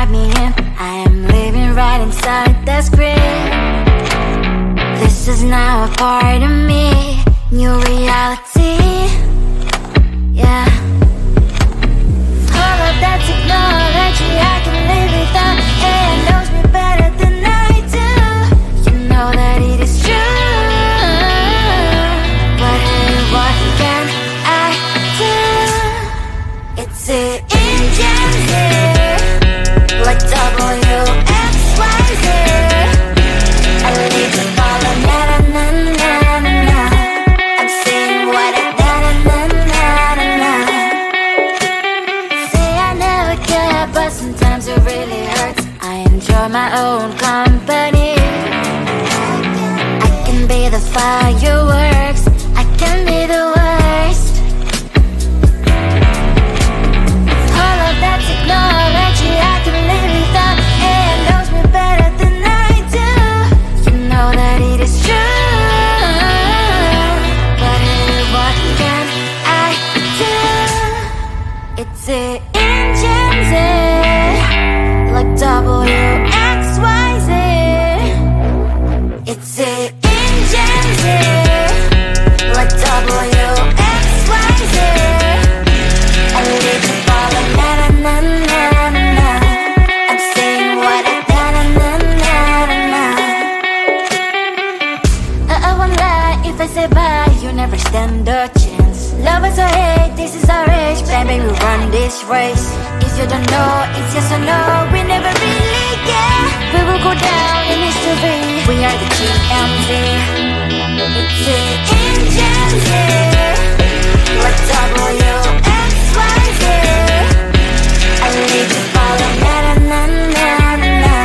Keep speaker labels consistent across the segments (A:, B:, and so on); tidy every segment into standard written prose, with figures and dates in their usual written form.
A: write me in. I am living right inside the script. This is now a part of me, new reality. Yeah. All of that technology I can live without. AI knows me better than I do. You know that it is true. But hey, what can I do? It's an engine here, like WXYZ. I need to follow na-na-na-na-na-na. I'm saying what I na-na-na-na-na-na. Say I never care, but sometimes it really hurts. I enjoy my own company. I can be the fireworks, I can be the worst. All of that technology I can live without. AI knows me better than I do. You know that it is true. But hey, what can I do? It's an engine, like WXYZ. It's an engine, like WXYZ. I live to follow na-na-na-na-na-na. I'm saying what I na-na-na-na-na-na. I won't lie if I say bye, you never stand a chance. Love is or hate, this is our age. Baby, we run this race. If you don't know, it's yes or no. We never really get. We will go down in history. We are the GMZ. It's an engine, like WXYZ. I need to follow na-na-na-na-na-na.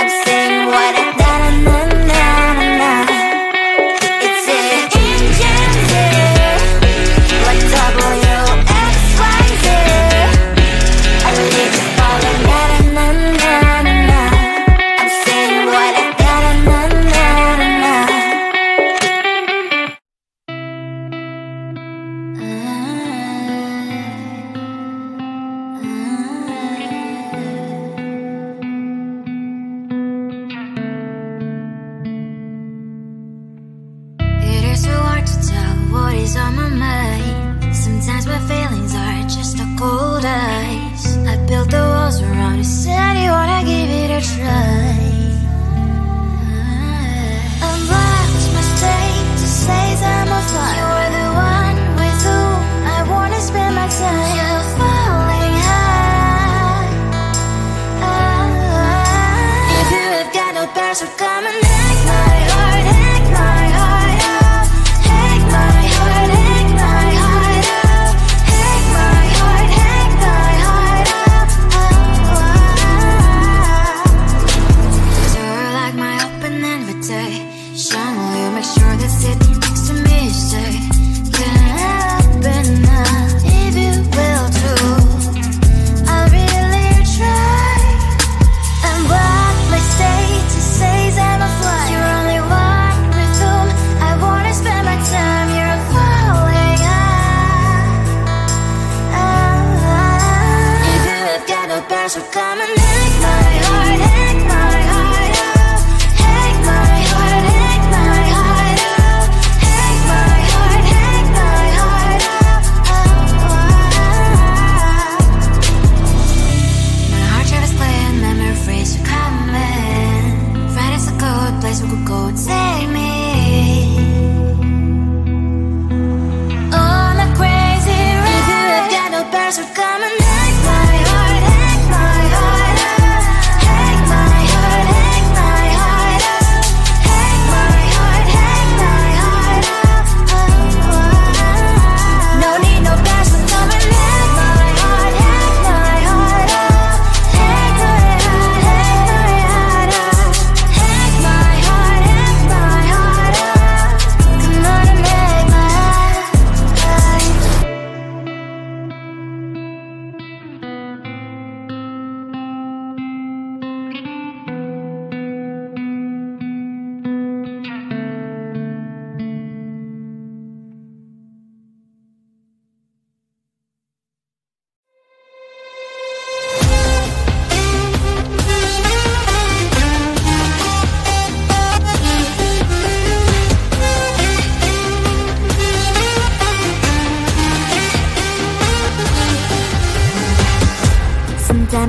A: I'm saying what I na-na-na-na-na-na. It's an engine, like WXYZ. I need to follow na-na-na-na-na-na. I'm saying what I na-na-na-na-na-na. It is so hard to tell what is on my mind. Sometimes my feelings are just a cold ice. I built the walls around you, said you wanna give it a try. I'm lost, my state to say I'm a fly. You're the one with whom I wanna spend my time. You're falling high. If you have got no past, so come and hack my heart, hack my heart up. Hack my heart, hack my heart up. Hack my heart, hack my heart up. You're like my open invitation. Will you make sure that sitting next to me is safe? Can I open up if you will too? I'll really try. And what my state to say is I'm a fly. You're only one with whom I wanna spend my time. You're falling high. If you have got no past, so come and hack my heart, hack my heart up. Hack my heart, hack my heart up. Hack my heart,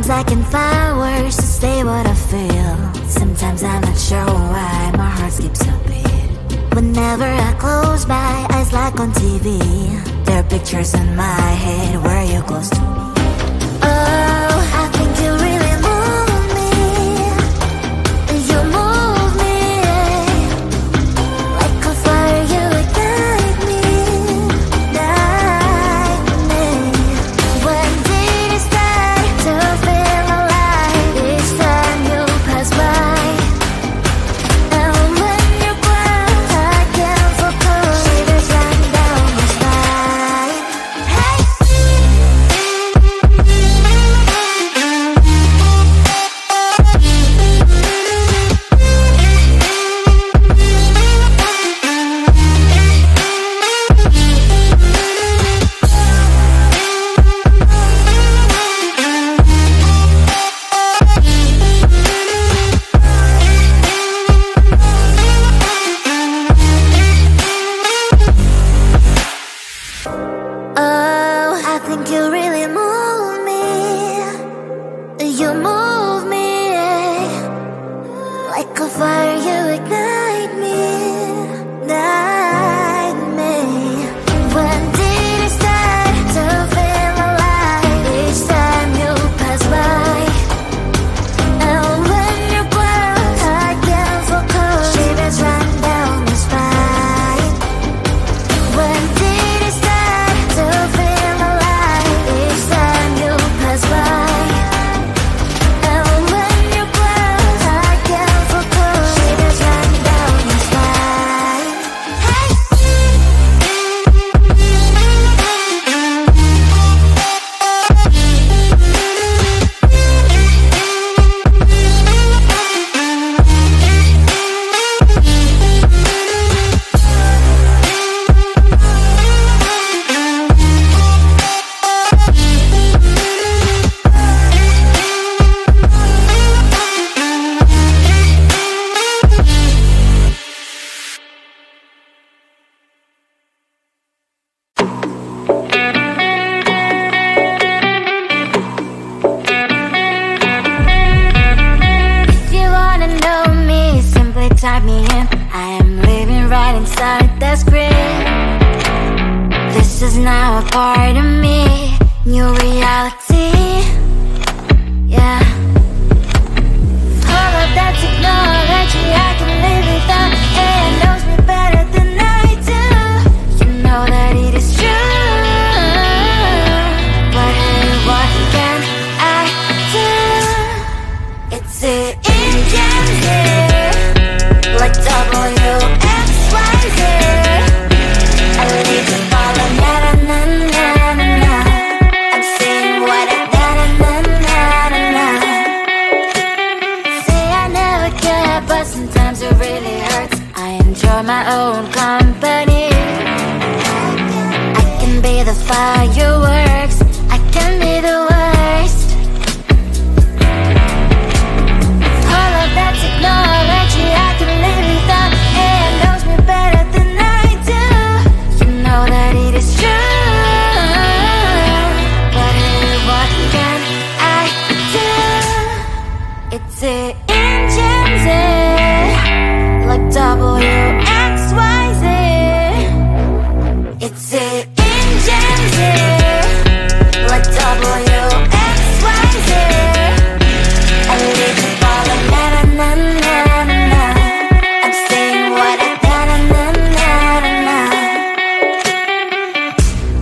A: Sometimes I can find words to say what I feel. Sometimes I'm not sure why my heart skips a beat. Whenever I close my eyes like on TV, there are pictures in my head where you're close to me. Oh, I think you really move me. You move me like a fire, you ignite me, ignite me. When did it start to feel alive? Each time you pass by, and when you cry, I can't focus. Shivers run down my spine. Hey. Oh, I think you really move me. You move me like a fire, you ignite me, ignite me. When did it start to feel alive? Each time you pass by, and when you close, I can't focus. Shivers run down my spine. When did it start to feel alive? Each time you pass by, and when you close, I can't focus. Shivers run down my spine. Hey. If you wanna know me, simply type me in. I am living right inside the screen. This is now a part of me, new reality. Yeah. All of that technology I can live without. It knows me better than I do. You know that it is true. But hey, what can I do? It's the engine here, like WXYZ. I leave you falling, na na na na na na. I'm saying what I na na na na na na. Say I never care, but sometimes it really hurts. I enjoy my own company. I can be the fireworks, I can be the worst. All of that technology I can live without. It knows me better than I do. You know that it is true. But hey, what can I do? It's the engines, like WXYZ. It's the engines, like WXYZ. I leave you falling, na na na na na na. I'm saying what I na na na na na na.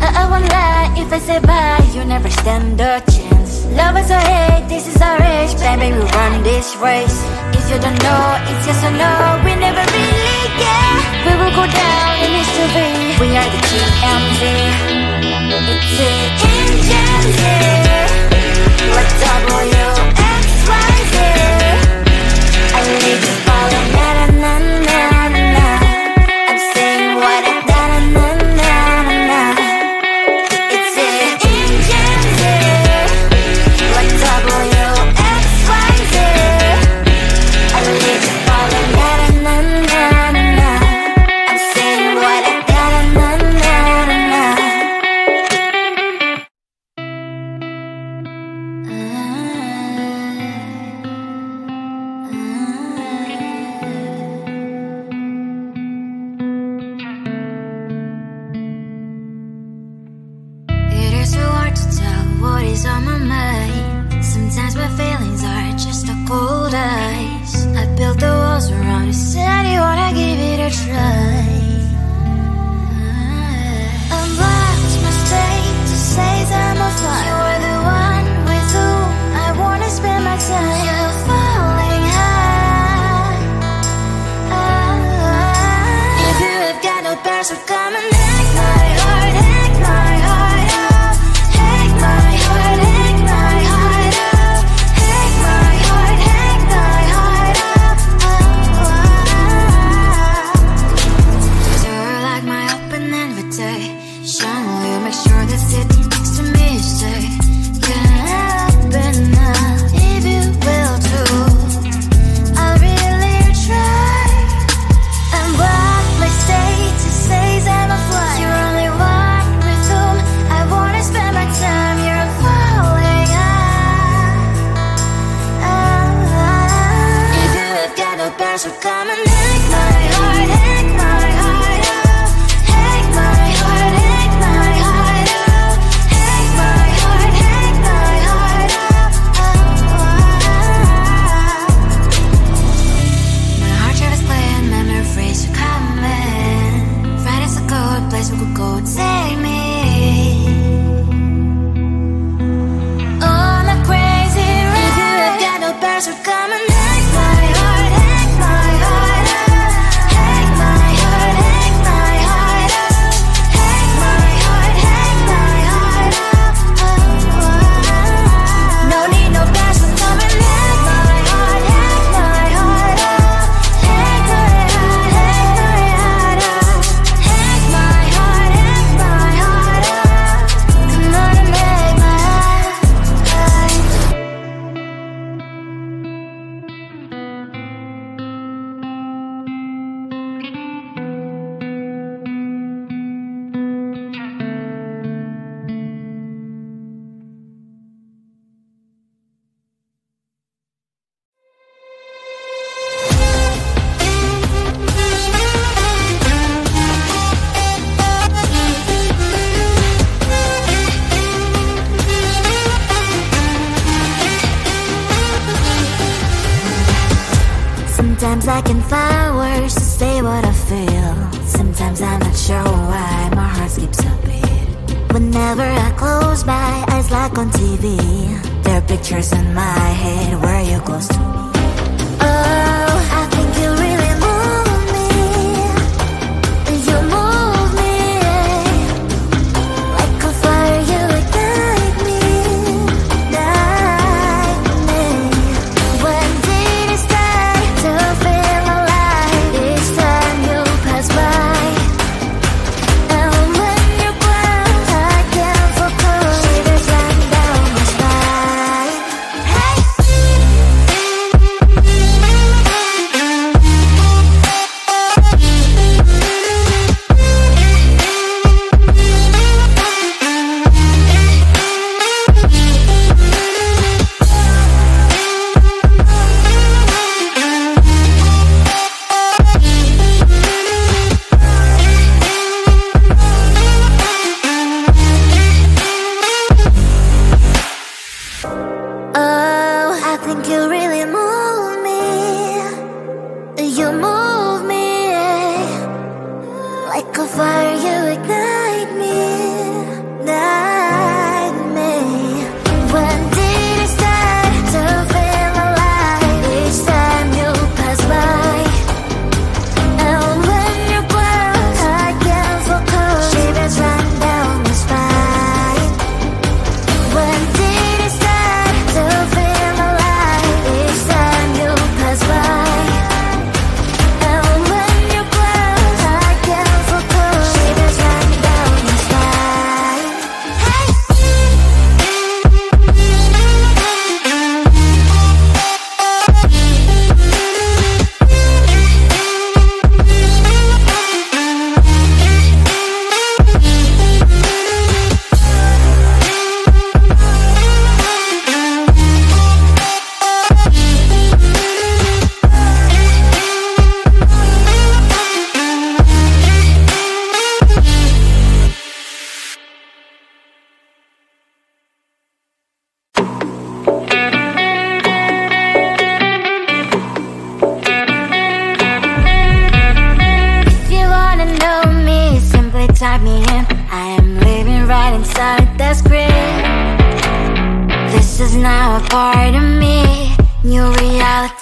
A: I won't lie if I say bye, you never stand a chance. Love is or hate, this is our age, baby, we run this race. If you don't know, it's yes or no, we never really get. We will go down in history, we are the GMZ. It's the engines, like WXYZ. I leave you falling, na na na na na na. I'm saying what I na na na na na na. It's the engines, like WXYZ. I leave you falling, na na na na na na. I'm saying what I na na na na na. bears would come and hack my heart, hack my heart out. Hack my heart, hack my heart out. Hack my heart, hack my heart out. So like my open invitation, will you make sure that sitting next to me is safe? Can I open up if you will too? I'll really try. And what my status says I'm a fly. You're only one with whom I wanna spend my time. You're falling out. If you have got no bears who come and hack my heart, hack my heart out. Hack my heart, hack my heart out. Hack my heart, hack my heart out. My heart travels playing memories are coming. Friday's a good place we could go and take me. On a crazy ride. If you have got no bears who come and hack my heart, hack my heart out. Hack my heart, hack my heart out. Hack my heart, hack my heart out. No need no bears who come and hack my heart, hack my heart out. Hack my heart, hack my heart out. Hack my heart, hack my heart out. Come on and make my heart. Sometimes I can find words to say what I feel. Sometimes I'm not sure why my heart skips a beat. Whenever I close my eyes like on TV, there are pictures in my head where you're close to me. Oh, I think you really move me. You move me like a fire, you ignite me, ignite me. When did it start to feel alive? Each time you pass by, and when you ground, I can't focus. Shivers run down my spine. Hey. Oh, I think you really move me. You move me like a fire, you ignite me, ignite me. When did it start to feel alive? Each time you pass by, and when you ground, I can't focus. Shivers run down my spine. When did it start to feel alive? Each time you pass by, and when you ground, I can't focus. Shivers run down my spine. Hey. If you wanna know me, simply type me in. I am living right inside the screen. This is now a part of me. New reality